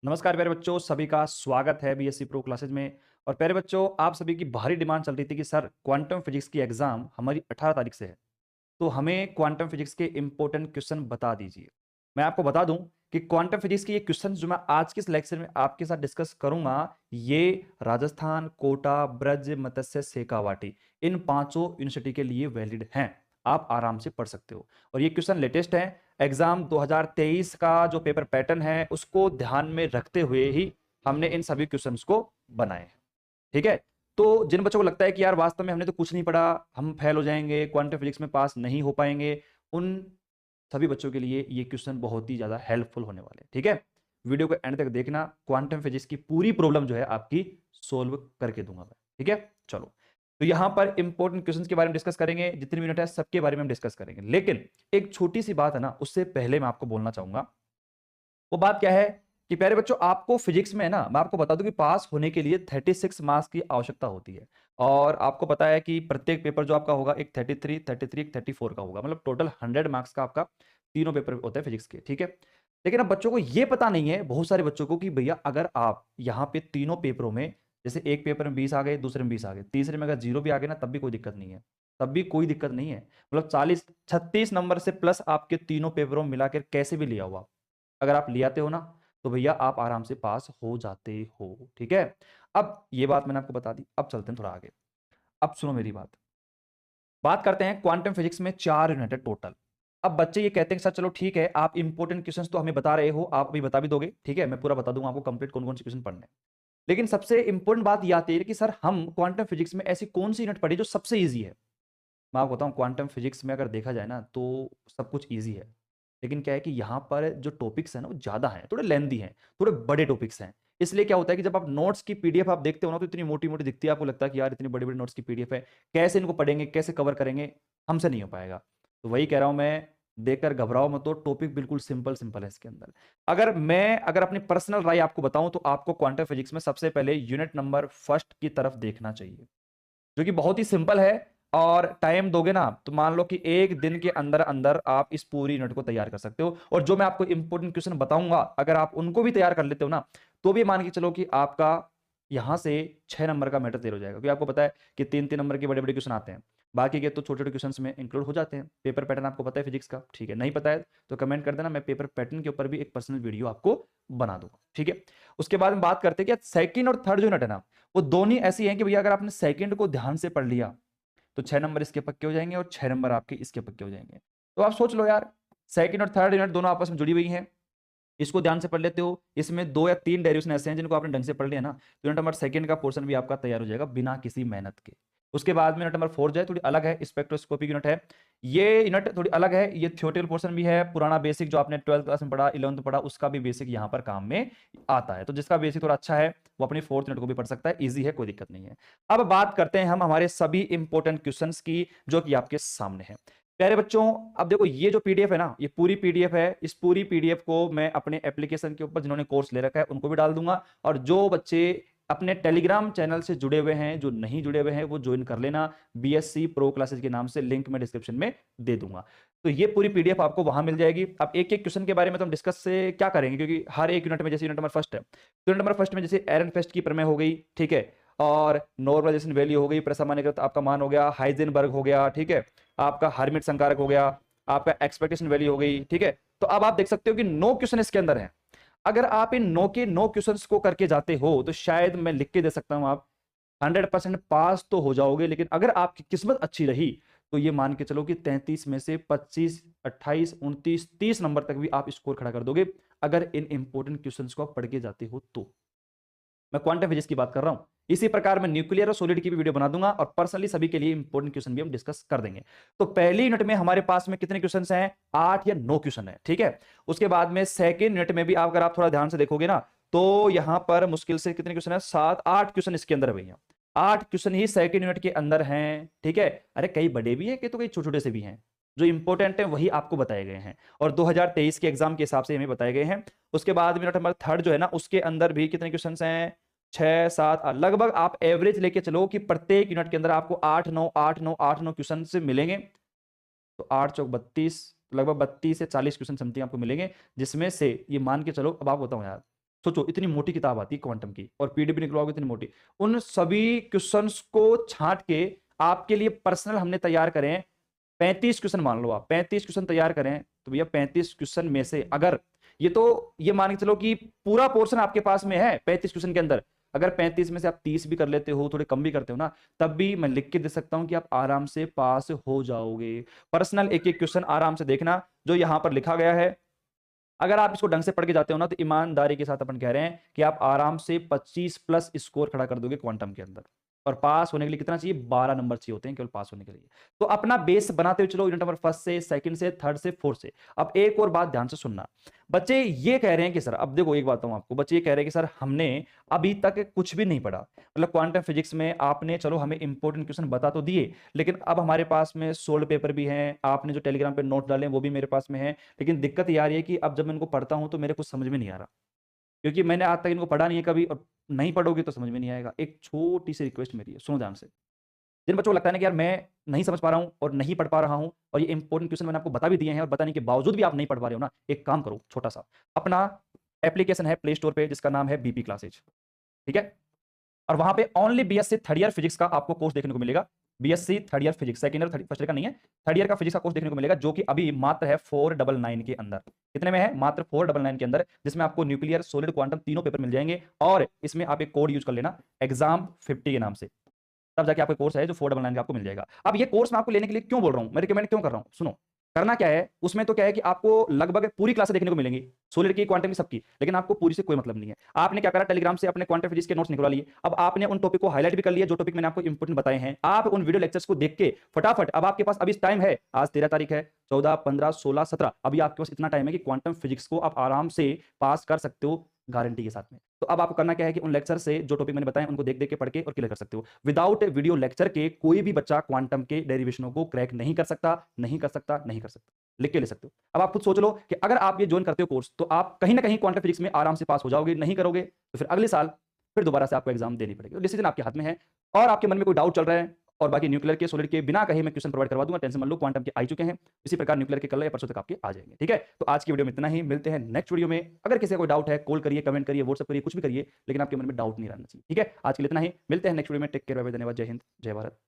नमस्कार प्यारे बच्चों, सभी का स्वागत है बीएससी प्रो क्लासेज में। और प्यारे बच्चों, आप सभी की भारी डिमांड चल रही थी कि सर क्वांटम फिजिक्स की एग्जाम हमारी 18 तारीख से है, तो हमें क्वांटम फिजिक्स के इंपॉर्टेंट क्वेश्चन बता दीजिए। मैं आपको बता दूं कि क्वांटम फिजिक्स के ये क्वेश्चन जो मैं आज के इस लेक्चर में आपके साथ डिस्कस करूंगा, ये राजस्थान, कोटा, ब्रज, मत्स्य, शेखावाटी इन पांचों यूनिवर्सिटी के लिए वैलिड हैं। आप आराम से पढ़ सकते हो और ये क्वेश्चन लेटेस्ट है। एग्जाम 2023 का जो पेपर पैटर्न है उसको ध्यान में रखते हुए ही हमने इन सभी क्वेश्चंस को बनाए हैं। ठीक है, तो जिन बच्चों को लगता है कि यार वास्तव में हमने तो कुछ नहीं पढ़ा, हम फेल हो जाएंगे, क्वांटम फिजिक्स में पास नहीं हो पाएंगे, उन सभी बच्चों के लिए ये क्वेश्चन बहुत ही ज्यादा हेल्पफुल होने वाले हैं। ठीक है, वीडियो को एंड तक देखना, क्वांटम फिजिक्स की पूरी प्रॉब्लम जो है आपकी सोल्व करके दूंगा मैं। ठीक है, चलो, तो यहां पर इंपॉर्टेंट क्वेश्चंस के बारे में डिस्कस करेंगे, जितनी मिनट है सबके बारे में हम डिस्कस करेंगे। लेकिन एक छोटी सी बात है ना, उससे पहले मैं आपको बोलना चाहूंगा। वो बात क्या है कि प्यारे बच्चों, आपको फिजिक्स में ना मैं आपको बता दूं कि पास होने के लिए 36 मार्क्स की आवश्यकता होती है। और आपको पता है कि प्रत्येक पेपर जो आपका होगा एक 33, 33, एक 34 का होगा, मतलब टोटल 100 मार्क्स का आपका तीनों पेपर होते हैं फिजिक्स के। ठीक है, लेकिन अब बच्चों को यह पता नहीं है, बहुत सारे बच्चों को, कि भैया अगर आप यहाँ पे तीनों पेपरों में, जैसे एक पेपर में 20 आ गए, दूसरे में 20 आ गए, तीसरे में अगर 0 भी आ गए ना, तब भी कोई दिक्कत नहीं है। तब भी कोई दिक्कत नहीं है, मतलब 36 नंबर से प्लस आपके तीनों पेपरों में मिलाकर कैसे भी लिया हुआ, अगर आप ले आते हो ना, तो भैया आप आराम से पास हो जाते हो। ठीक है, अब ये बात मैंने आपको बता दी, अब चलते हैं थोड़ा आगे। अब सुनो मेरी बात करते हैं। क्वांटम फिजिक्स में 4 यूनिट है टोटल। अब बच्चे ये कहते हैं सर चलो ठीक है, आप इंपॉर्टेंट क्वेश्चंस तो हमें बता रहे हो, आप अभी बता भी दोगे, ठीक है, मैं पूरा बता दूंगा आपको कंप्लीट कौन कौन से क्वेश्चन पढ़ने हैं। लेकिन सबसे इंपॉर्टेंट बात ये आती है कि सर हम क्वांटम फिजिक्स में ऐसी कौन सी यूनिट पढ़ी जो सबसे ईजी है। मैं आपको बताऊं, क्वांटम फिजिक्स में अगर देखा जाए ना तो सब कुछ ईजी है, लेकिन क्या है कि यहाँ पर जो टॉपिक्स हैं ना वो ज़्यादा हैं, थोड़े लेंदी हैं, थोड़े बड़े टॉपिक्स हैं। इसलिए क्या होता है कि जब आप नोट्स की पीडीएफ आप देखते हो ना, तो इतनी मोटी मोटी दिखती है, आपको लगता है कि यार इतनी बड़ी बड़ी नोट्स की पीडीएफ है, कैसे इनको पढ़ेंगे, कैसे कवर करेंगे, हमसे नहीं हो पाएगा। तो वही कह रहा हूं मैं, देखकर घबराओ मत, तो टॉपिक बिल्कुल सिंपल सिंपल है इसके अंदर। अगर अपनी पर्सनल राय आपको बताऊं, तो आपको क्वांटम फिजिक्स में सबसे पहले यूनिट नंबर फर्स्ट की तरफ देखना चाहिए, जो कि बहुत ही सिंपल है। और टाइम दोगे ना तो मान लो कि एक दिन के अंदर अंदर आप इस पूरी यूनिट को तैयार कर सकते हो। और जो मैं आपको इंपॉर्टेंट क्वेश्चन बताऊंगा, अगर आप उनको भी तैयार कर लेते हो ना, तो भी मान के चलो कि आपका यहां से 6 नंबर का मैटर तैयार हो जाएगा, क्योंकि आपको पता है कि 3 3 नंबर के बड़े बड़े क्वेश्चन आते हैं, बाकी के तो छोटे छोटे क्वेश्चन में इंक्लूड हो जाते हैं। पेपर पैटर्न आपको पता है फिजिक्स का, ठीक है, नहीं पता है तो कमेंट कर देना, मैं पेपर पैटर्न के ऊपर भी एक पर्सनल वीडियो आपको बना दूंगा। ठीक है, उसके बाद हम बात करते हैं कि सेकंड और थर्ड जो यूनिट है ना, वो दोनों ऐसी हैं कि भैया अगर आपने सेकंड को ध्यान से पढ़ लिया तो 6 नंबर इसके पक्के हो जाएंगे और 6 नंबर आपके इसके पक्के हो जाएंगे। तो आप सोच लो यार, सेकंड और थर्ड यूनिट दोनों आपस में जुड़ी हुई हैं, इसको ध्यान से पढ़ लेते हो, इसमें 2 या 3 डेरिवेशन ऐसे हैं जिनको आपने ढंग से पढ़ लिया ना, तो यूनिट नंबर सेकंड का पोर्शन भी आपका तैयार हो जाएगा बिना किसी मेहनत के। उसके बाद में यूनिट नंबर 4 जो है थोड़ी अलग है, स्पेक्ट्रोस्कोपिक यूनिट है। ये यूनिट थोड़ी अलग है, ये थ्योरेटिकल पोर्शन भी है, पुराना बेसिक जो आपने 12th क्लास में पढ़ा, 11th पढ़ा, उसका भी बेसिक यहाँ पर काम में आता है। तो जिसका बेसिक थोड़ा अच्छा है वो अपनी फोर्थ यूनिट को भी पढ़ सकता है, ईजी है, कोई दिक्कत नहीं है। अब बात करते हैं हम हमारे सभी इंपॉर्टेंट क्वेश्चन की, जो कि आपके सामने है। प्यारे बच्चों, अब देखो ये जो पीडीएफ है ना, ये पूरी पीडीएफ है, इस पूरी पीडीएफ को मैं अपने एप्लीकेशन के ऊपर जिन्होंने कोर्स ले रखा है उनको भी डाल दूंगा, और जो बच्चे अपने टेलीग्राम चैनल से जुड़े हुए हैं, जो नहीं जुड़े हुए हैं, वो ज्वाइन कर लेना, बीएससी प्रो क्लासेज के नाम से, लिंक मैं डिस्क्रिप्शन में दे दूंगा। तो ये पूरी पीडीएफ आपको वहां मिल जाएगी। अब एक एक क्वेश्चन के बारे में तो हम डिस्कस से क्या करेंगे, क्योंकि हर एक यूनिट में, जैसे यूनिट नंबर फर्स्ट है, तो यूनिट नंबर फर्स्ट में जैसे एरन फेस्ट की प्रमेय हो गई, ठीक है, और नॉर्मलाइजेशन वैल्यू हो गई, प्रसामान्यकृत आपका मान हो गया, हाइजेनबर्ग हो गया, ठीक है, आपका हर्मिट संकारक हो गया, आपका एक्सपेक्टेशन वैल्यू हो गई, ठीक है। तो अब आप देख सकते हो कि 9 क्वेश्चन इसके अंदर हैं। अगर आप इन 9 के 9 क्वेश्चंस को करके जाते हो तो शायद मैं लिख के दे सकता हूं, आप 100% पास तो हो जाओगे। लेकिन अगर आपकी किस्मत अच्छी रही तो ये मान के चलो कि 33 में से 25, 28, 29, 30 नंबर तक भी आप स्कोर खड़ा कर दोगे, अगर इन इंपॉर्टेंट क्वेश्चंस को आप पढ़ के जाते हो तो। मैं क्वांटम फिजिक्स की बात कर रहा हूं, इसी प्रकार मैं न्यूक्लियर और सॉलिड की भी वीडियो बना दूंगा, और पर्सनली सभी के लिए इंपॉर्टेंट क्वेश्चन भी हम डिस्कस कर देंगे। तो पहली यूनिट में हमारे पास में कितने क्वेश्चंस हैं, 8 या 9 क्वेश्चन है, ठीक है। उसके बाद में सेकंड यूनिट में भी अगर आप थोड़ा ध्यान से देखोगे ना, तो यहां पर मुश्किल से कितने क्वेश्चन है, 7 8 क्वेश्चन इसके अंदर है भैया, 8 क्वेश्चन ही सेकंड यूनिट के अंदर हैं, ठीक है। अरे कई बड़े भी हैं कि, तो कई छोटे छोटे से भी हैं, जो इंपॉर्टेंट है वही आपको बताए गए हैं, और 2023 के एग्जाम के हिसाब से हमें बताए गए हैं। उसके बाद यूनिट नंबर थर्ड जो है ना, उसके अंदर भी कितने क्वेश्चन हैं, 6 7, लगभग आप एवरेज लेके चलो कि प्रत्येक यूनिट के अंदर आपको 8 9 8 9 8 9 क्वेश्चन से मिलेंगे। तो 8 चौक 32, लगभग 32 से 40 क्वेश्चन समथिंग आपको मिलेंगे, जिसमें से ये मान के चलो, अब आप बताओ यार, सोचो इतनी मोटी किताब आती है क्वांटम की और पीडीएफ निकलवाओगे इतनी मोटी, उन सभी क्वेश्चंस को छांट के आपके लिए पर्सनल हमने तैयार करें 35 क्वेश्चन। मान लो आप 35 क्वेश्चन तैयार करें तो भैया 35 क्वेश्चन में से अगर ये मान के चलो कि पूरा पोर्शन आपके पास में है 35 क्वेश्चन के अंदर, अगर 35 में से आप 30 भी कर लेते हो, थोड़े कम भी करते हो ना, तब भी मैं लिख के दे सकता हूं कि आप आराम से पास हो जाओगे। पर्सनल एक एक क्वेश्चन आराम से देखना जो यहां पर लिखा गया है, अगर आप इसको ढंग से पढ़ के जाते हो ना तो ईमानदारी के साथ अपन कह रहे हैं कि आप आराम से 25 प्लस स्कोर खड़ा कर दोगे क्वांटम के अंदर। और पास होने के लिए कितना चाहिए? 12 नंबर चाहिए होते हैं केवल पास होने के लिए। तो अपना बेस बनाते हुए चलो यूनिट नंबर फर्स्ट से, सेकंड से, थर्ड से, फोर्थ से। अब एक और बात ध्यान से सुनना, बच्चे ये कह रहे हैं कि सर, अब देखो एक बात बताऊं आपको, बच्चे ये कह रहे हैं कि सर हमने अभी तक कुछ भी नहीं पढ़ा, मतलब क्वांटम फिजिक्स में आपने चलो हमें इंपॉर्टेंट क्वेश्चन बता तो दिए, लेकिन अब हमारे पास में सोल्ड पेपर भी हैं, आपने जो टेलीग्राम पे नोट डाले हैं वो भी मेरे पास में है, लेकिन दिक्कत ये आ रही है कि अब जब मैं इनको पढ़ता हूं तो मेरे कुछ समझ में नहीं आ रहा, क्योंकि मैंने आज तक इनको पढ़ा नहीं है कभी, और नहीं पढ़ोगे तो समझ में नहीं आएगा। एक छोटी सी रिक्वेस्ट मेरी है, सुनो ध्यान से। जिन बच्चों को लगता है ना कि यार मैं नहीं समझ पा रहा हूं और नहीं पढ़ पा रहा हूं, और ये इंपॉर्टेंट क्वेश्चन मैंने आपको बता भी दिए हैं और बताने के बावजूद भी आप नहीं पढ़ पा रहे हो ना, एक काम करो छोटा सा, अपना एप्लीकेशन है प्ले स्टोर पे जिसका नाम है बीपी क्लासेज, ठीक है, और वहां पे only BSc third year physics का आपको कोर्स देखने को मिलेगा। BSc third year physics, second year first year का नहीं है, थर्ड ईयर का फिजिक्स का कोर्स देखने को मिलेगा, जो कि अभी मात्र है 499 के अंदर। कितने में है? मात्र 499 के अंदर, जिसमें आपको न्यूक्लियर, सॉलिड, क्वांटम तीनों पेपर मिल जाएंगे, और इसमें आप एक कोड यूज कर लेना एग्जाम 50 के नाम से, तब जाके आपका कोर्स है जो 499 का आपको मिल जाएगा। अब ये कोर्स मैं आपको लेने के लिए क्यों बोल रहा हूं, मैं रिकमेंड क्यों कर रहा हूं, सुनो। करना क्या है उसमें, तो क्या है कि आपको लगभग पूरी क्लासें देखने को मिलेंगी, सॉलिड की, क्वांटम की, सबकी, लेकिन आपको पूरी से कोई मतलब नहीं है। आपने क्या करा, टेलीग्राम से अपने क्वांटम फिजिक्स के नोट्स निकलवा लिए, अब आपने उन टॉपिक को हाईलाइट भी कर लिया जो टॉपिक मैंने आपको इंपोर्टेंट बताए हैं, आप उन वीडियो लेक्चर्स को देख के फटाफट, अब आपके पास अभी टाइम है, आज 13 तारीख है, 14, 15, 16, 17, अभी आपके पास इतना टाइम है कि क्वांटम फिजिक्स को आप आराम से पास कर सकते हो गारंटी के साथ में। तो अब आपको करना क्या है कि उन लेक्चर से जो टॉपिक मैंने बताए उनको देख देख के पढ़ के और क्लियर कर सकते हो। विदाउट वीडियो लेक्चर के कोई भी बच्चा क्वांटम के डेरिवेशनों को क्रैक नहीं कर सकता, नहीं कर सकता, नहीं कर सकता। लिख के ले सकते हो। अब आप खुद सोच लो कि अगर आप ये ज्वाइन करते हो कोर्स तो आप कहीं ना कहीं क्वांटम फिजिक्स में आराम से पास हो जाओगे, नहीं करोगे तो फिर अगले साल फिर दोबारा से आपको एग्जाम देनी पड़ेगी। डिसीजन आपके हाथ में है, और आपके मन में कोई डाउट चल रहा है, और बाकी न्यूक्लियर के, सॉलिड के बिना कहे मैं क्वेश्चन प्रोवाइड करवा दूंगा, टेंशन मत लो, क्वांटम के आ चुके हैं, इसी प्रकार न्यूक्लियर के कल या परसों तक आपके आ जाएंगे। ठीक है, तो आज की वीडियो में इतना ही, मिलते हैं नेक्स्ट वीडियो में। अगर किसी का कोई डाउट है कॉल करिए, कमेंट करिए, व्हाट्सएप करिए, कुछ भी करिए, लेकिन आपके मन में डाउट नहीं रहना चाहिए। ठीक है, आज के लिए इतना ही, मिलते हैं नेक्स्ट वीडियो में। टेक केयर, बाय बाय, धन्यवाद, जय हिंद, जय भारत।